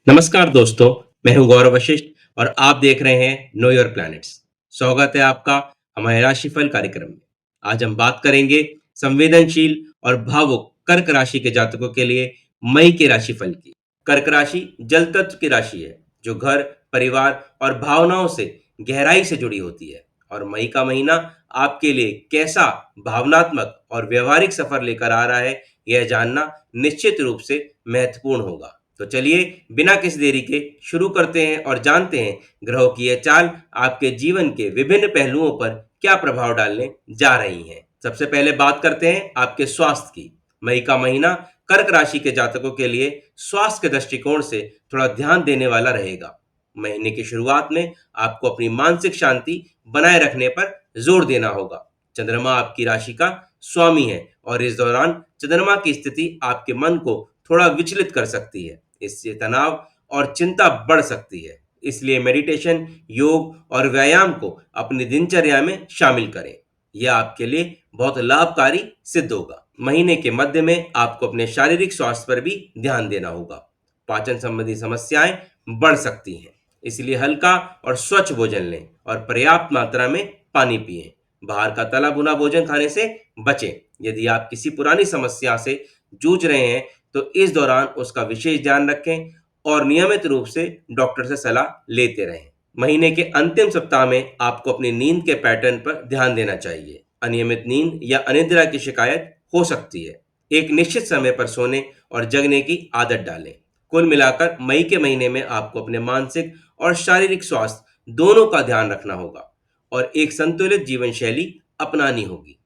नमस्कार दोस्तों, मैं हूं गौरव वशिष्ठ और आप देख रहे हैं नो योर प्लैनेट्स। स्वागत है आपका हमारे राशिफल कार्यक्रम में। आज हम बात करेंगे संवेदनशील और भावुक कर्क राशि के जातकों के लिए मई के राशिफल की। कर्क राशि जल तत्व की राशि है जो घर, परिवार और भावनाओं से गहराई से जुड़ी होती है। और मई का महीना आपके लिए कैसा भावनात्मक और व्यवहारिक सफर लेकर आ रहा है, यह जानना निश्चित रूप से महत्वपूर्ण होगा। तो चलिए बिना किसी देरी के शुरू करते हैं और जानते हैं ग्रहों की यह चाल आपके जीवन के विभिन्न पहलुओं पर क्या प्रभाव डालने जा रही है। सबसे पहले बात करते हैं आपके स्वास्थ्य की। मई का महीना कर्क राशि के जातकों के लिए स्वास्थ्य के दृष्टिकोण से थोड़ा ध्यान देने वाला रहेगा। महीने की शुरुआत में आपको अपनी मानसिक शांति बनाए रखने पर जोर देना होगा। चंद्रमा आपकी राशि का स्वामी है और इस दौरान चंद्रमा की स्थिति आपके मन को थोड़ा विचलित कर सकती है। इससे तनाव और चिंता बढ़ सकती है। इसलिए मेडिटेशन, योग और व्यायाम को अपनी दिनचर्या में शामिल करें। यह आपके लिए बहुत लाभकारी सिद्ध होगा। महीने के मध्य में आपको अपने शारीरिक स्वास्थ्य पर भी ध्यान देना होगा। पाचन संबंधी समस्याएं बढ़ सकती हैं, इसलिए हल्का और स्वच्छ भोजन लें और पर्याप्त मात्रा में पानी पिएं। बाहर का तला भुना भोजन खाने से बचें। यदि आप किसी पुरानी समस्या से जूझ रहे हैं तो इस दौरान उसका विशेष ध्यान रखें और नियमित रूप से डॉक्टर से सलाह लेते रहें। महीने के अंतिम सप्ताह में आपको अपनी नींद के पैटर्न पर ध्यान देना चाहिए। अनियमित नींद या अनिद्रा की शिकायत हो सकती है। एक निश्चित समय पर सोने और जगने की आदत डालें। कुल मिलाकर मई के महीने में आपको अपने मानसिक और शारीरिक स्वास्थ्य दोनों का ध्यान रखना होगा और एक संतुलित जीवन शैली अपनानी होगी।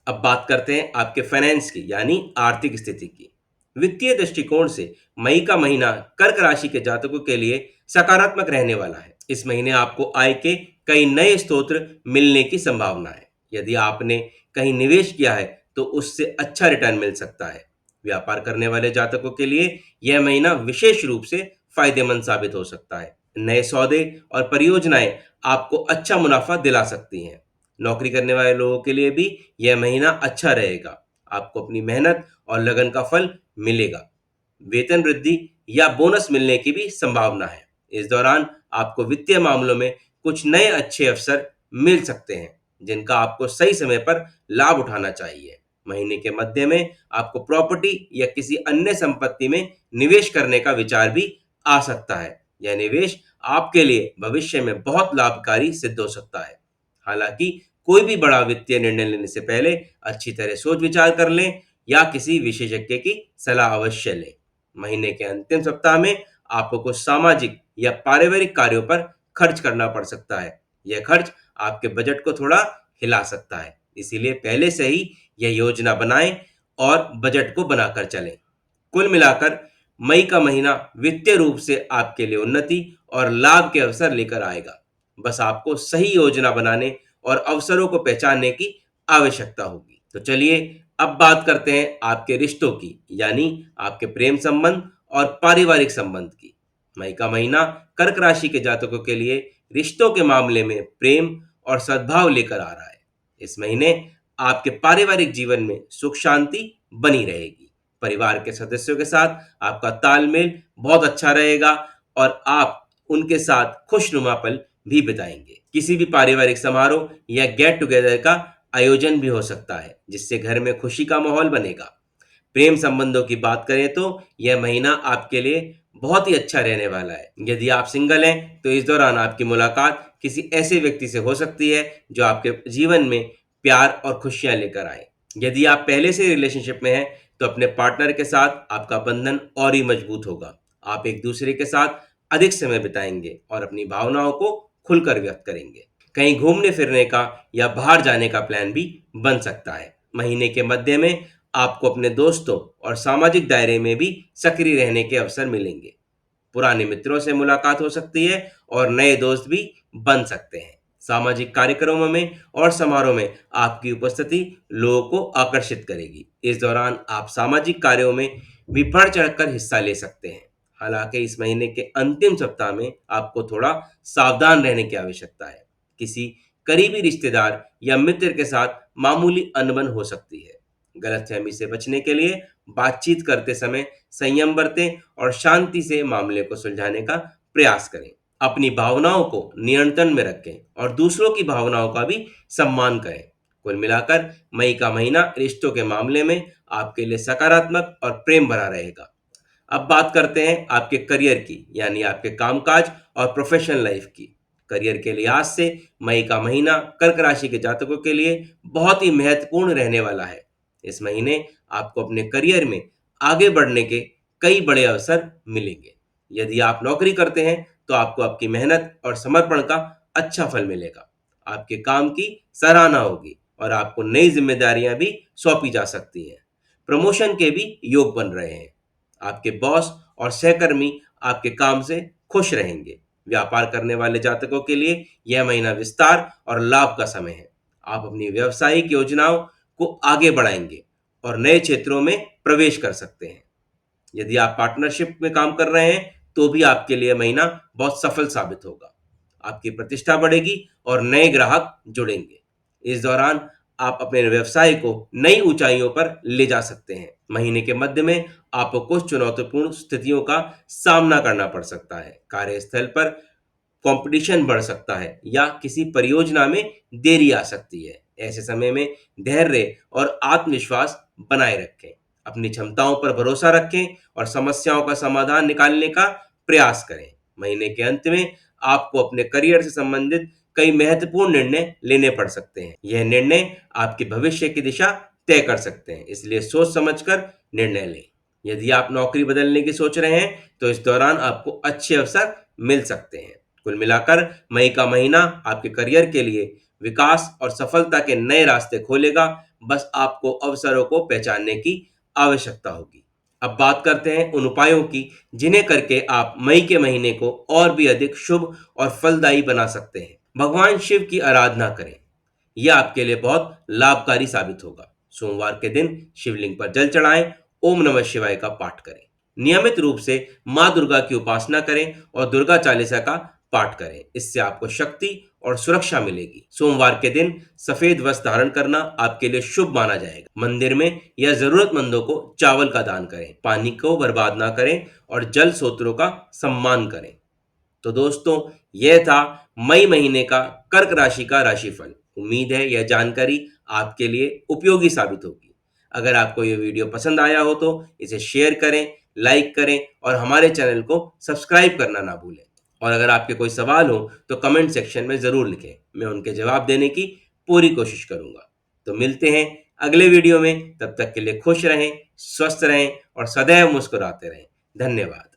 अब बात करते हैं आपके फाइनेंस की, यानी आर्थिक स्थिति की। वित्तीय दृष्टिकोण से मई का महीना कर्क राशि के जातकों के लिए सकारात्मक रहने वाला है। इस महीने आपको आय के कई नए स्रोत मिलने की संभावना है। यदि आपने कहीं निवेश किया है तो उससे अच्छा रिटर्न मिल सकता है। व्यापार करने वाले जातकों के लिए यह महीना विशेष रूप से फायदेमंद साबित हो सकता है। नए सौदे और परियोजनाएं आपको अच्छा मुनाफा दिला सकती हैं। नौकरी करने वाले लोगों के लिए भी यह महीना अच्छा रहेगा। आपको अपनी मेहनत और लगन का फल मिलेगा। वेतन वृद्धि या बोनस मिलने की भी संभावना है। इस दौरान आपको वित्तीय मामलों में कुछ नए अच्छे अवसर मिल सकते हैं, जिनका आपको सही समय पर लाभ उठाना चाहिए। महीने के मध्य में आपको प्रॉपर्टी या किसी अन्य संपत्ति में निवेश करने का विचार भी आ सकता है। यह निवेश आपके लिए भविष्य में बहुत लाभकारी सिद्ध हो सकता है। हालांकि कोई भी बड़ा वित्तीय निर्णय लेने से पहले अच्छी तरह सोच विचार कर लें या किसी विशेषज्ञ की सलाह अवश्य लें। महीने के अंतिम सप्ताह में आपको कुछ सामाजिक या पारिवारिक कार्यों पर खर्च करना पड़ सकता है। यह खर्च आपके बजट को थोड़ा हिला सकता है, इसीलिए पहले से ही यह योजना बनाएं और बजट को बनाकर चलें। कुल मिलाकर मई का महीना वित्तीय रूप से आपके लिए उन्नति और लाभ के अवसर लेकर आएगा। बस आपको सही योजना बनाने और अवसरों को पहचानने की आवश्यकता होगी। तो चलिए अब बात करते हैं आपके रिश्तों की, यानी आपके प्रेम संबंध और पारिवारिक संबंध की। मई का महीना कर्क राशि के जातकों के लिए रिश्तों के मामले में प्रेम और सद्भाव लेकर आ रहा है। इस महीने आपके पारिवारिक जीवन में सुख शांति बनी रहेगी। परिवार के सदस्यों के साथ आपका तालमेल बहुत अच्छा रहेगा और आप उनके साथ खुशनुमा पल भी बिताएंगे। किसी भी पारिवारिक समारोह या गेट टुगेदर का आयोजन भी हो सकता है, जिससे घर में खुशी का माहौल बनेगा। प्रेम संबंधों की बात करें तो यह महीना आपके लिए बहुत ही अच्छा रहने वाला है। यदि आप सिंगल हैं तो इस दौरान आपकी मुलाकात किसी ऐसे व्यक्ति से हो सकती है जो आपके जीवन में प्यार और खुशियां लेकर आए। यदि आप पहले से रिलेशनशिप में हैं तो अपने पार्टनर के साथ आपका बंधन और ही मजबूत होगा। आप एक दूसरे के साथ अधिक समय बिताएंगे और अपनी भावनाओं को खुलकर व्यक्त करेंगे। कहीं घूमने फिरने का या बाहर जाने का प्लान भी बन सकता है। महीने के मध्य में आपको अपने दोस्तों और सामाजिक दायरे में भी सक्रिय रहने के अवसर मिलेंगे। पुराने मित्रों से मुलाकात हो सकती है और नए दोस्त भी बन सकते हैं। सामाजिक कार्यक्रमों में और समारोह में आपकी उपस्थिति लोगों को आकर्षित करेगी। इस दौरान आप सामाजिक कार्यों में भी बढ़ चढ़कर हिस्सा ले सकते हैं। हालांकि इस महीने के अंतिम सप्ताह में आपको थोड़ा सावधान रहने की आवश्यकता है। किसी करीबी रिश्तेदार या मित्र के साथ मामूली अनबन हो सकती है। गलतफहमी से बचने के लिए बातचीत करते समय संयम बरतें और शांति से मामले को सुलझाने का प्रयास करें। अपनी भावनाओं को नियंत्रण में रखें और दूसरों की भावनाओं का भी सम्मान करें। कुल मिलाकर मई का महीना रिश्तों के मामले में आपके लिए सकारात्मक और प्रेम भरा रहेगा। अब बात करते हैं आपके करियर की, यानी आपके कामकाज और प्रोफेशनल लाइफ की। करियर के लिहाज से मई का महीना कर्क राशि के जातकों के लिए बहुत ही महत्वपूर्ण रहने वाला है। इस महीने आपको अपने करियर में आगे बढ़ने के कई बड़े अवसर मिलेंगे। यदि आप नौकरी करते हैं तो आपको आपकी मेहनत और समर्पण का अच्छा फल मिलेगा। आपके काम की सराहना होगी और आपको नई जिम्मेदारियां भी सौंपी जा सकती हैं। प्रमोशन के भी योग बन रहे हैं। आपके बॉस और सहकर्मी आपके काम से खुश रहेंगे। व्यापार करने वाले जातकों के लिए यह महीना विस्तार और लाभ का समय है। आप अपनी व्यावसायिक योजनाओं को आगे बढ़ाएंगे और नए क्षेत्रों में प्रवेश कर सकते हैं। यदि आप पार्टनरशिप में काम कर रहे हैं तो भी आपके लिए महीना बहुत सफल साबित होगा। आपकी प्रतिष्ठा बढ़ेगी और नए ग्राहक जुड़ेंगे। इस दौरान आप अपने व्यवसाय को नई ऊंचाइयों पर ले जा सकते हैं। महीने के मध्य में आपको कुछ चुनौतीपूर्ण स्थितियों का सामना करना पड़ सकता है। कार्यस्थल पर कंपटीशन बढ़ सकता है या किसी परियोजना में देरी आ सकती है। ऐसे समय में धैर्य और आत्मविश्वास बनाए रखें। अपनी क्षमताओं पर भरोसा रखें और समस्याओं का समाधान निकालने का प्रयास करें। महीने के अंत में आपको अपने करियर से संबंधित कई महत्वपूर्ण निर्णय लेने पड़ सकते हैं। यह निर्णय आपके भविष्य की दिशा तय कर सकते हैं, इसलिए सोच समझकर निर्णय लें। यदि आप नौकरी बदलने की सोच रहे हैं तो इस दौरान आपको अच्छे अवसर मिल सकते हैं। कुल मिलाकर मई का महीना आपके करियर के लिए विकास और सफलता के नए रास्ते खोलेगा। बस आपको अवसरों को पहचानने की आवश्यकता होगी। अब बात करते हैं उन उपायों की जिन्हें करके आप मई के महीने को और भी अधिक शुभ और फलदायी बना सकते हैं। भगवान शिव की आराधना करें, यह आपके लिए बहुत लाभकारी साबित होगा। सोमवार के दिन शिवलिंग पर जल चढ़ाएं, ओम नमः शिवाय का पाठ करें। नियमित रूप से माँ दुर्गा की उपासना करें और दुर्गा चालीसा का पाठ करें। इससे आपको शक्ति और सुरक्षा मिलेगी। सोमवार के दिन सफेद वस्त्र धारण करना आपके लिए शुभ माना जाएगा। मंदिर में या जरूरतमंदों को चावल का दान करें। पानी को बर्बाद ना करें और जल स्रोतों का सम्मान करें। तो दोस्तों, यह था मई महीने का कर्क राशि का राशिफल। उम्मीद है यह जानकारी आपके लिए उपयोगी साबित होगी। अगर आपको यह वीडियो पसंद आया हो तो इसे शेयर करें, लाइक करें और हमारे चैनल को सब्सक्राइब करना ना भूलें। और अगर आपके कोई सवाल हो तो कमेंट सेक्शन में ज़रूर लिखें, मैं उनके जवाब देने की पूरी कोशिश करूंगा। तो मिलते हैं अगले वीडियो में। तब तक के लिए खुश रहें, स्वस्थ रहें और सदैव मुस्कुराते रहें। धन्यवाद।